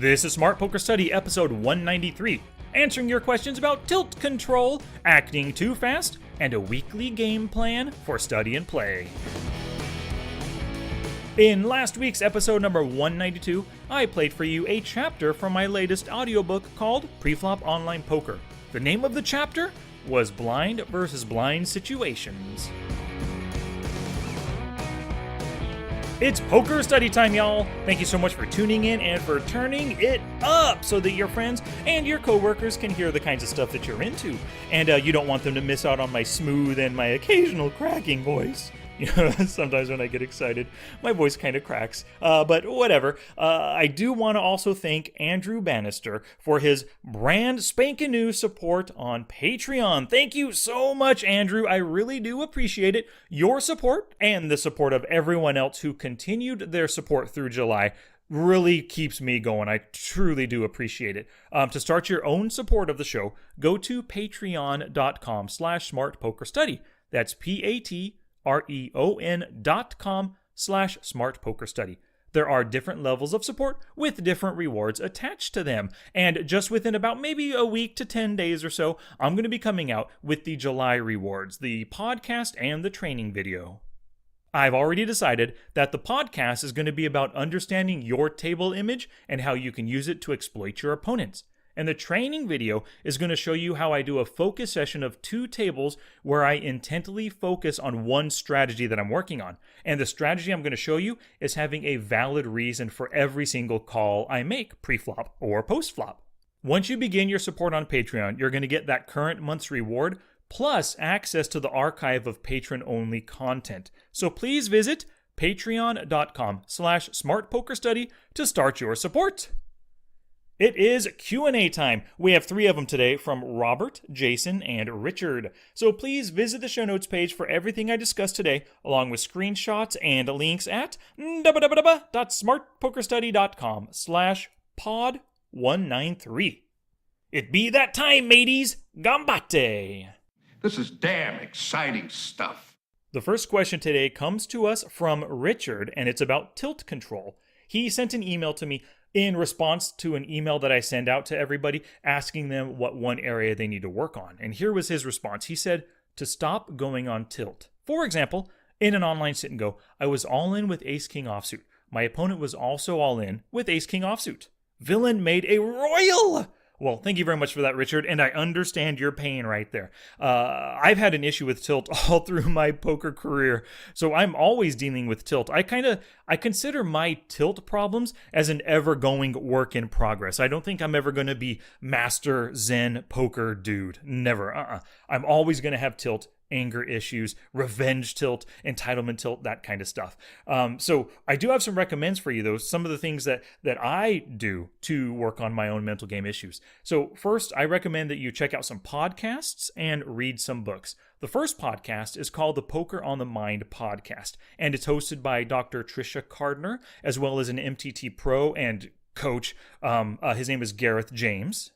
This is Smart Poker Study episode 193, answering your questions about tilt control, acting too fast, and a weekly game plan for study and play. In last week's episode number 192, I played for you a chapter from my latest audiobook called Preflop Online Poker. The name of the chapter was Blind versus Blind Situations. It's poker study time, y'all! Thank you so much for tuning in and for turning it up so that your friends and your coworkers can hear the kinds of stuff that you're into. And you don't want them to miss out on my smooth and my occasional cracking voice. You know, sometimes when I get excited, my voice kind of cracks. But whatever. I do want to also thank Andrew Bannister for his brand spanking new support on Patreon. Thank you so much, Andrew. I really do appreciate it. Your support and the support of everyone else who continued their support through July really keeps me going. I truly do appreciate it. To start your own support of the show, go to patreon.com/smartpokerstudy. That's patreon.com/smartpokerstudy. There are different levels of support with different rewards attached to them. And just within about maybe a week to 10 days or so, I'm going to be coming out with the July rewards, the podcast and the training video. I've already decided that the podcast is going to be about understanding your table image and how you can use it to exploit your opponents. And the training video is going to show you how I do a focus session of 2 tables where I intently focus on one strategy that I'm working on. And the strategy I'm going to show you is having a valid reason for every single call I make, pre-flop or post-flop. Once you begin your support on Patreon, you're going to get that current month's reward, plus access to the archive of patron-only content. So please visit patreon.com/smartpokerstudy to start your support. It is Q&A time. We have 3 of them today from Robert, Jason, and Richard. So please visit the show notes page for everything I discussed today, along with screenshots and links at www.smartpokerstudy.com/pod193. It be that time, mateys. Gambate! This is damn exciting stuff. The first question today comes to us from Richard, and it's about tilt control. He sent an email to me in response to an email that I send out to everybody asking them what one area they need to work on. And here was his response. He said, to stop going on tilt. For example, in an online sit and go, I was all in with ace-king offsuit. My opponent was also all in with ace-king offsuit. Villain made a royal! Well, thank you very much for that, Richard, and I understand your pain right there. I've had an issue with tilt all through my poker career, so I'm always dealing with tilt. I consider my tilt problems as an ever-going work in progress. I don't think I'm ever going to be master Zen poker dude. Never. I'm always going to have tilt, anger issues, revenge tilt, entitlement tilt, that kind of stuff. So I do have some recommends for you, though, some of the things that I do to work on my own mental game issues. So first, I recommend that you check out some podcasts and read some books. The first podcast is called the Poker on the Mind podcast, and it's hosted by Dr. Trisha Cardner, as well as an MTT pro and coach. His name is Gareth James.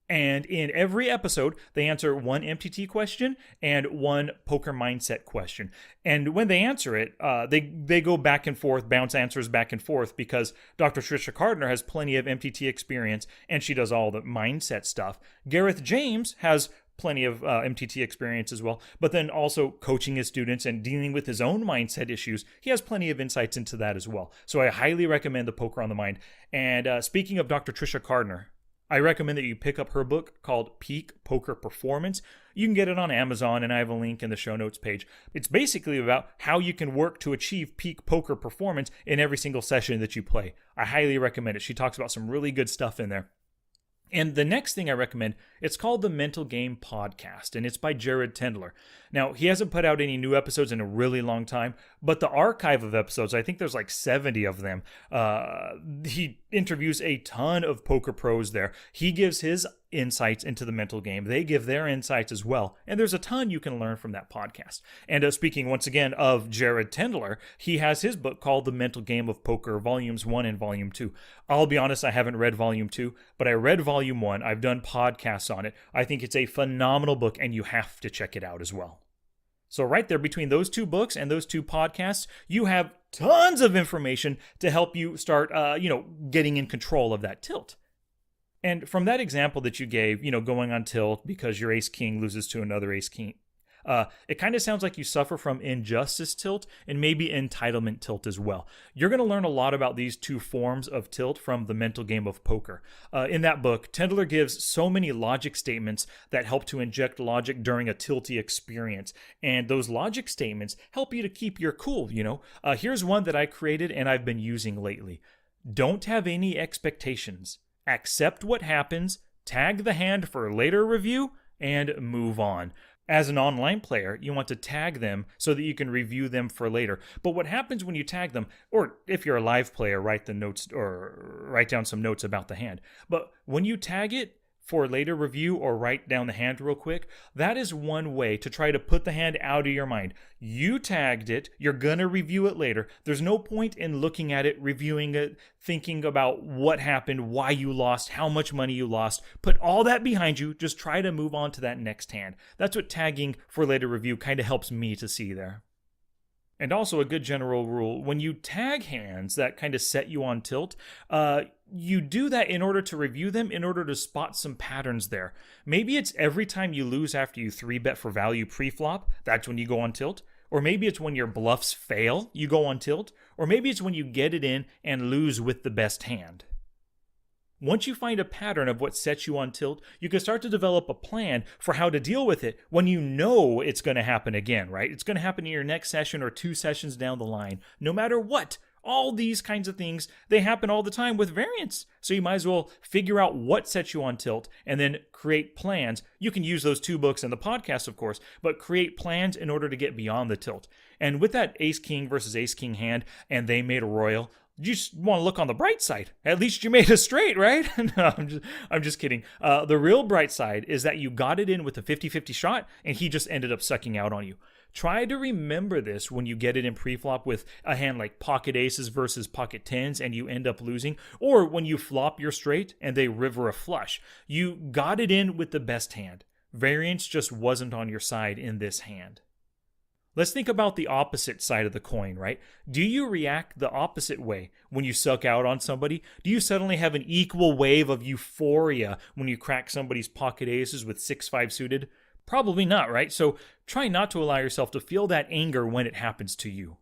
And in every episode, they answer one MTT question and one poker mindset question. And when they answer it, they go back and forth, bounce answers back and forth, because Dr. Trisha Cardner has plenty of MTT experience, and she does all the mindset stuff. Gareth James has plenty of MTT experience as well, but then also coaching his students and dealing with his own mindset issues. He has plenty of insights into that as well. So I highly recommend the Poker on the Mind. And speaking of Dr. Trisha Cardner, I recommend that you pick up her book called Peak Poker Performance. You can get it on Amazon, and I have a link in the show notes page. It's basically about how you can work to achieve peak poker performance in every single session that you play. I highly recommend it. She talks about some really good stuff in there. And the next thing I recommend, it's called the Mental Game Podcast, and it's by Jared Tendler. Now, he hasn't put out any new episodes in a really long time, but the archive of episodes, I think there's like 70 of them. He interviews a ton of poker pros there. He gives his insights into the mental game. They give their insights as well. And there's a ton you can learn from that podcast. And speaking once again of Jared Tendler, he has his book called The Mental Game of Poker, Volumes 1 and Volume 2. I'll be honest, I haven't read Volume 2, but I read Volume 1. I've done podcasts on it. I think it's a phenomenal book, and you have to check it out as well. So right there between those two books and those two podcasts, you have tons of information to help you start, getting in control of that tilt. And from that example that you gave, going on tilt because your ace king loses to another ace king, it kind of sounds like you suffer from injustice tilt and maybe entitlement tilt as well. You're going to learn a lot about these two forms of tilt from The Mental Game of Poker. In that book, Tendler gives so many logic statements that help to inject logic during a tilty experience. And those logic statements help you to keep your cool, Here's one that I created and I've been using lately. Don't have any expectations. Accept what happens, tag the hand for later review, and move on. As an online player, you want to tag them so that you can review them for later. But what happens when you tag them, or if you're a live player, write the notes or write down some notes about the hand. But when you tag it for later review or write down the hand real quick, that is one way to try to put the hand out of your mind. You tagged it, you're going to review it later. There's no point in looking at it, reviewing it, thinking about what happened, why you lost, how much money you lost. Put all that behind you, just try to move on to that next hand. That's what tagging for later review kind of helps me to see there. And also a good general rule, when you tag hands that kind of set you on tilt, you do that in order to review them, in order to spot some patterns there. Maybe it's every time you lose after you 3-bet for value pre-flop, that's when you go on tilt. Or maybe it's when your bluffs fail, you go on tilt. Or maybe it's when you get it in and lose with the best hand. Once you find a pattern of what sets you on tilt, you can start to develop a plan for how to deal with it when you know it's going to happen again, right? It's going to happen in your next session or 2 sessions down the line. No matter what, all these kinds of things, they happen all the time with variance. So you might as well figure out what sets you on tilt and then create plans. You can use those 2 books and the podcast, of course, but create plans in order to get beyond the tilt. And with that ace-king versus ace-king hand, and they made a royal, you just want to look on the bright side. At least you made a straight, right? No, I'm just kidding. The real bright side is that you got it in with a 50-50 shot, and he just ended up sucking out on you. Try to remember this when you get it in preflop with a hand like pocket aces versus pocket tens, and you end up losing, or when you flop your straight and they river a flush. You got it in with the best hand. Variance just wasn't on your side in this hand. Let's think about the opposite side of the coin, right? Do you react the opposite way when you suck out on somebody? Do you suddenly have an equal wave of euphoria when you crack somebody's pocket aces with 6-5 suited? Probably not, right? So try not to allow yourself to feel that anger when it happens to you.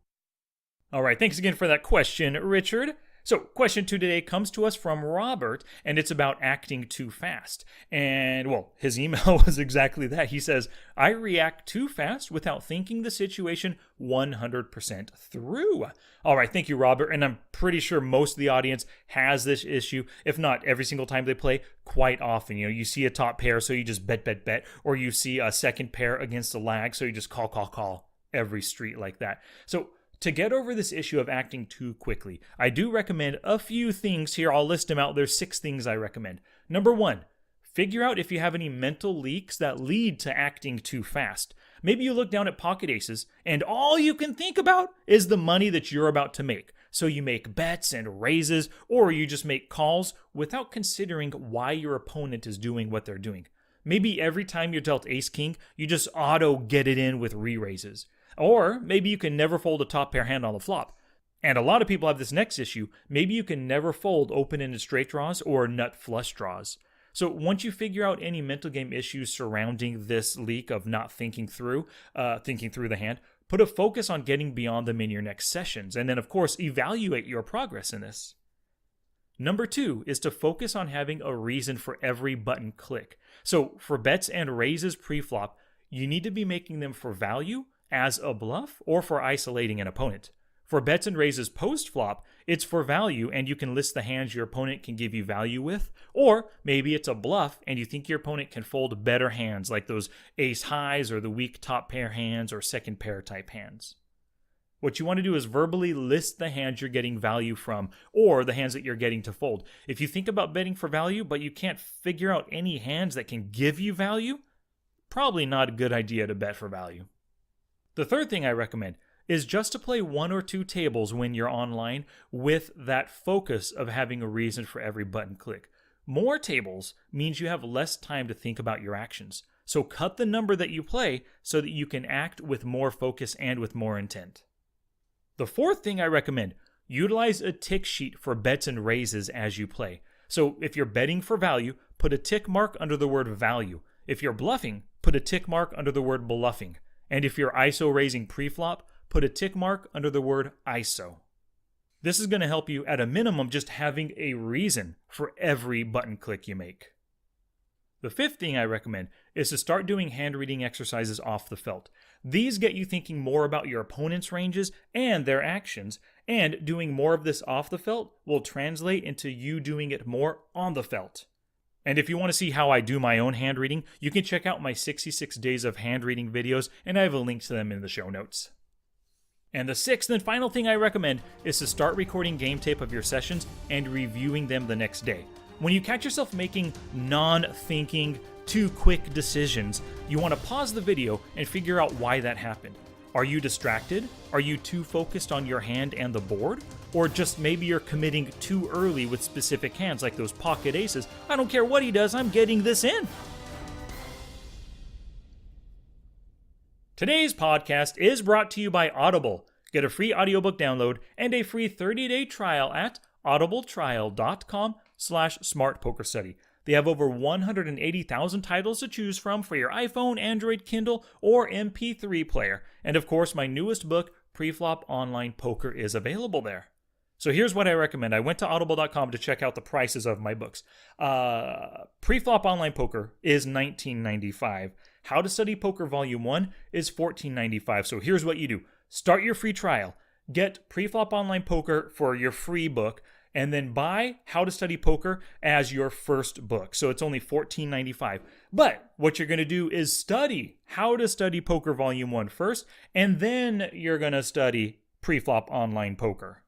All right, thanks again for that question, Richard. So, question 2 today comes to us from Robert, and it's about acting too fast. And, well, his email was exactly that. He says, I react too fast without thinking the situation 100% through. All right, thank you, Robert. And I'm pretty sure most of the audience has this issue, if not every single time they play, quite often. You see a top pair, so you just bet, or you see a second pair against a lag, so you just call every street like that. So, to get over this issue of acting too quickly, I do recommend a few things here. I'll list them out. There's 6 things I recommend. Number 1, figure out if you have any mental leaks that lead to acting too fast. Maybe you look down at pocket aces and all you can think about is the money that you're about to make. So you make bets and raises, or you just make calls without considering why your opponent is doing what they're doing. Maybe every time you're dealt ace-king, you just auto get it in with re-raises. Or maybe you can never fold a top pair hand on the flop. And a lot of people have this next issue. Maybe you can never fold open-ended straight draws or nut flush draws. So once you figure out any mental game issues surrounding this leak of not thinking through the hand, put a focus on getting beyond them in your next sessions. And then, of course, evaluate your progress in this. Number 2 is to focus on having a reason for every button click. So for bets and raises pre-flop, you need to be making them for value, as a bluff, or for isolating an opponent. For bets and raises post-flop, it's for value and you can list the hands your opponent can give you value with, or maybe it's a bluff and you think your opponent can fold better hands like those ace highs or the weak top pair hands or second pair type hands. What you want to do is verbally list the hands you're getting value from or the hands that you're getting to fold. If you think about betting for value but you can't figure out any hands that can give you value, probably not a good idea to bet for value. The third thing I recommend is just to play 1 or 2 tables when you're online with that focus of having a reason for every button click. More tables means you have less time to think about your actions. So cut the number that you play so that you can act with more focus and with more intent. The fourth thing I recommend, utilize a tick sheet for bets and raises as you play. So if you're betting for value, put a tick mark under the word value. If you're bluffing, put a tick mark under the word bluffing. And if you're ISO raising preflop, put a tick mark under the word ISO. This is going to help you, at a minimum, just having a reason for every button click you make. The fifth thing I recommend is to start doing hand reading exercises off the felt. These get you thinking more about your opponent's ranges and their actions, and doing more of this off the felt will translate into you doing it more on the felt. And if you want to see how I do my own hand reading, you can check out my 66 days of hand reading videos, and I have a link to them in the show notes. And the sixth and final thing I recommend is to start recording game tape of your sessions and reviewing them the next day. When you catch yourself making non-thinking, too quick decisions, you want to pause the video and figure out why that happened. Are you distracted? Are you too focused on your hand and the board? Or just maybe you're committing too early with specific hands like those pocket aces? I don't care what he does, I'm getting this in. Today's podcast is brought to you by Audible. Get a free audiobook download and a free 30-day trial at audibletrial.com/smartpokerstudy. They have over 180,000 titles to choose from for your iPhone, Android, Kindle, or MP3 player. And of course, my newest book, Preflop Online Poker, is available there. So here's what I recommend. I went to audible.com to check out the prices of my books. Preflop Online Poker is $19.95. How to Study Poker Volume 1 is $14.95. So here's what you do. Start your free trial. Get Preflop Online Poker for your free book, and then buy How to Study Poker as your first book. So it's only $14.95. But what you're going to do is study How to Study Poker Volume 1 first, and then you're going to study Preflop Online Poker.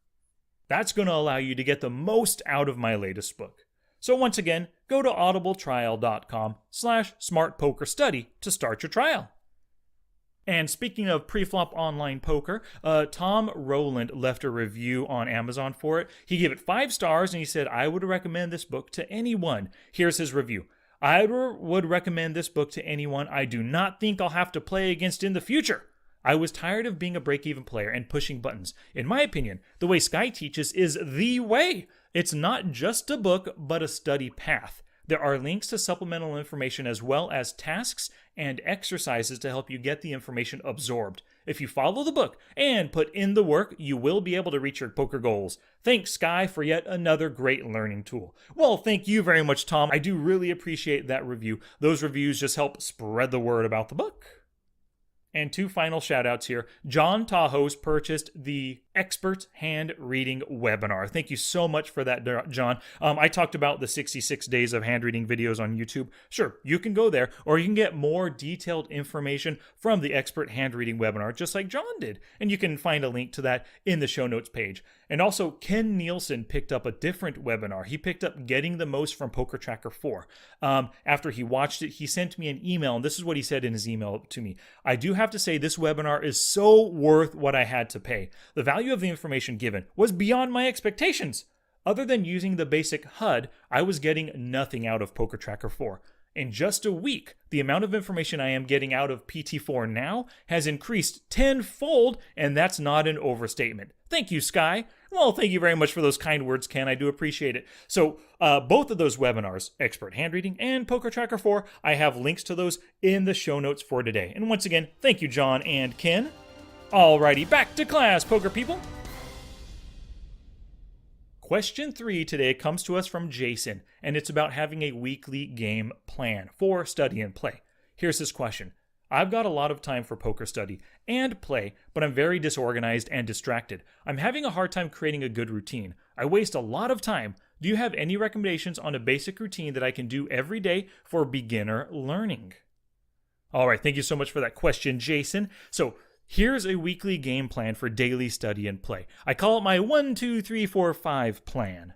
That's going to allow you to get the most out of my latest book. So once again, go to audibletrial.com/smartpokerstudy to start your trial. And speaking of Preflop Online Poker, Tom Rowland left a review on Amazon for it. He gave it 5 stars and he said, I would recommend this book to anyone. Here's his review. I would recommend this book to anyone I do not think I'll have to play against in the future. I was tired of being a break-even player and pushing buttons. In my opinion, the way Sky teaches is the way. It's not just a book, but a study path. There are links to supplemental information as well as tasks and exercises to help you get the information absorbed. If you follow the book and put in the work, you will be able to reach your poker goals. Thanks, Sky, for yet another great learning tool. Well, thank you very much, Tom. I do really appreciate that review. Those reviews just help spread the word about the book. And 2 final shout-outs here. John Tahoe's purchased the Expert Hand Reading webinar. Thank you so much for that, John. I talked about the 66 days of hand reading videos on YouTube. Sure, you can go there, or you can get more detailed information from the Expert Hand Reading webinar, just like John did. And you can find a link to that in the show notes page. And also, Ken Nielsen picked up a different webinar. He picked up Getting the Most from Poker Tracker 4. After he watched it, he sent me an email, and this is what he said in his email to me. I do have to say this webinar is so worth what I had to pay. The value of the information given was beyond my expectations. Other than using the basic HUD, I was getting nothing out of Poker Tracker 4. In just a week, the amount of information I am getting out of PT4 now has increased tenfold, and that's not an overstatement. Thank you, Sky. Well, thank you very much for those kind words, Ken. I do appreciate it. So, both of those webinars, Expert Hand Reading and Poker Tracker 4, I have links to those in the show notes for today. And once again, thank you, John and Ken. Alrighty, back to class, poker people. Question 3 today comes to us from Jason, and it's about having a weekly game plan for study and play. Here's his question. I've got a lot of time for poker study and play, but I'm very disorganized and distracted. I'm having a hard time creating a good routine. I waste a lot of time. Do you have any recommendations on a basic routine that I can do every day for beginner learning? All right, thank you so much for that question, Jason. So, here's a weekly game plan for daily study and play. I call it my 1, 2, 3, 4, 5 plan.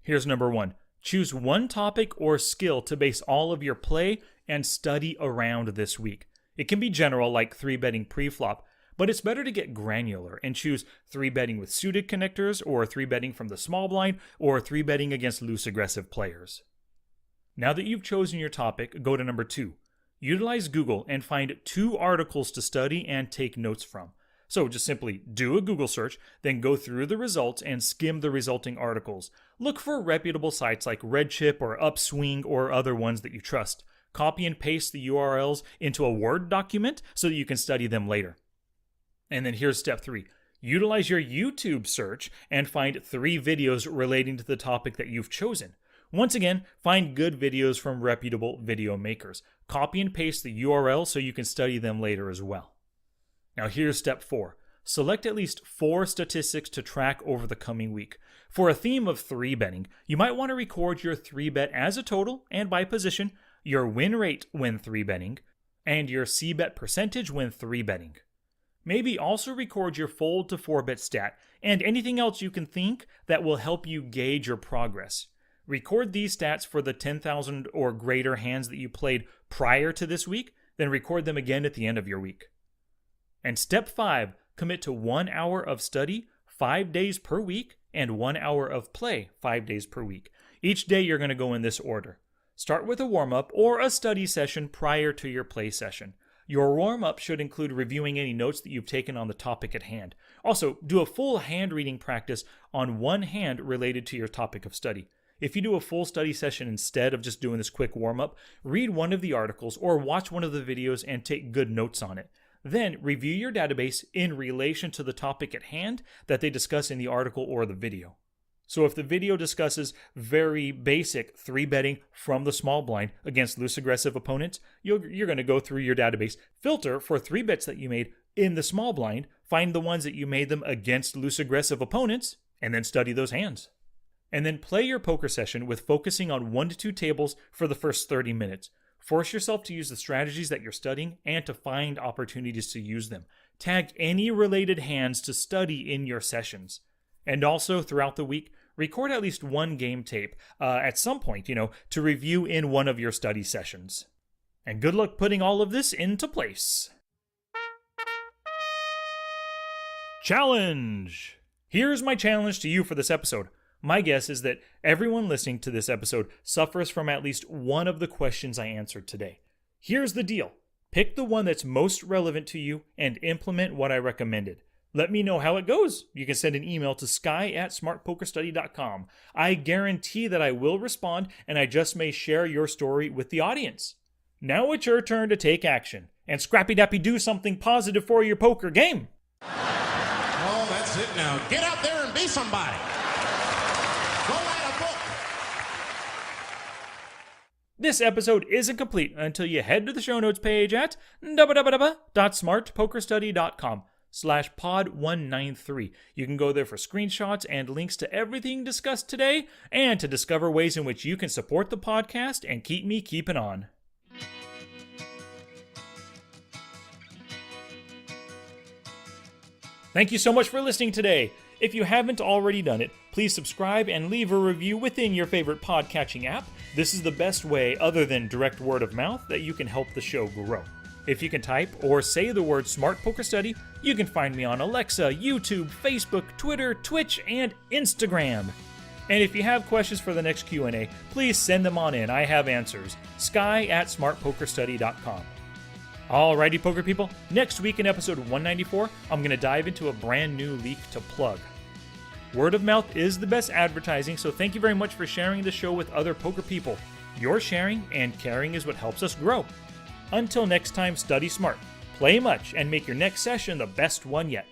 Here's number 1. Choose one topic or skill to base all of your play and study around this week. It can be general, like 3-betting pre-flop, but it's better to get granular and choose 3-betting with suited connectors, or 3-betting from the small blind, or 3-betting against loose aggressive players. Now that you've chosen your topic, go to number 2. utilize Google and find 2 articles to study and take notes from. So just simply do a Google search, then go through the results and skim the resulting articles. Look for reputable sites like Redchip or Upswing or other ones that you trust. Copy and paste the URLs into a Word document so that you can study them later. And then here's step 3. Utilize your YouTube search and find 3 videos relating to the topic that you've chosen. Once again, find good videos from reputable video makers. Copy and paste the URL so you can study them later as well. Now here's step 4. Select at least 4 statistics to track over the coming week. For a theme of 3-betting, you might want to record your 3-bet as a total and by position, your win rate when 3-betting, and your C-bet percentage when 3-betting. Maybe also record your fold to 4-bet stat and anything else you can think that will help you gauge your progress. Record these stats for the 10,000 or greater hands that you played prior to this week, then record them again at the end of your week. And step 5, commit to 1 hour of study 5 days per week and 1 hour of play 5 days per week. Each day you're going to go in this order. Start with a warm-up or a study session prior to your play session. Your warm-up should include reviewing any notes that you've taken on the topic at hand. Also, do a full hand reading practice on one hand related to your topic of study. If you do a full study session instead of just doing this quick warm-up, read one of the articles or watch one of the videos and take good notes on it. Then review your database in relation to the topic at hand that they discuss in the article or the video. So if the video discusses very basic 3-betting from the small blind against loose aggressive opponents, you're going to go through your database, filter for 3-bets that you made in the small blind, find the ones that you made them against loose aggressive opponents, and then study those hands. And then play your poker session with focusing on 1 to 2 tables for the first 30 minutes. Force yourself to use the strategies that you're studying and to find opportunities to use them. Tag any related hands to study in your sessions. And also, throughout the week, record at least 1 game tape at some point, to review in one of your study sessions. And good luck putting all of this into place. Challenge! Here's my challenge to you for this episode. My guess is that everyone listening to this episode suffers from at least one of the questions I answered today. Here's the deal. Pick the one that's most relevant to you and implement what I recommended. Let me know how it goes. You can send an email to sky@smartpokerstudy.com. I guarantee that I will respond, and I just may share your story with the audience. Now it's your turn to take action and scrappy-dappy do something positive for your poker game. Oh, that's it now. Get out there and be somebody. Go write a book. This episode isn't complete until you head to the show notes page at www.smartpokerstudy.com/pod193. You can go there for screenshots and links to everything discussed today and to discover ways in which you can support the podcast and keep me keeping on. Thank you so much for listening today. If you haven't already done it, please subscribe and leave a review within your favorite podcatching app. This is the best way, other than direct word of mouth, that you can help the show grow. If you can type or say the word Smart Poker Study, you can find me on Alexa, YouTube, Facebook, Twitter, Twitch, and Instagram. And if you have questions for the next Q&A, please send them on in. I have answers. Sky@smartpokerstudy.com. Alrighty, poker people. Next week in episode 194, I'm going to dive into a brand new leak to plug. Word of mouth is the best advertising, so thank you very much for sharing the show with other poker people. Your sharing and caring is what helps us grow. Until next time, study smart, play much, and make your next session the best one yet.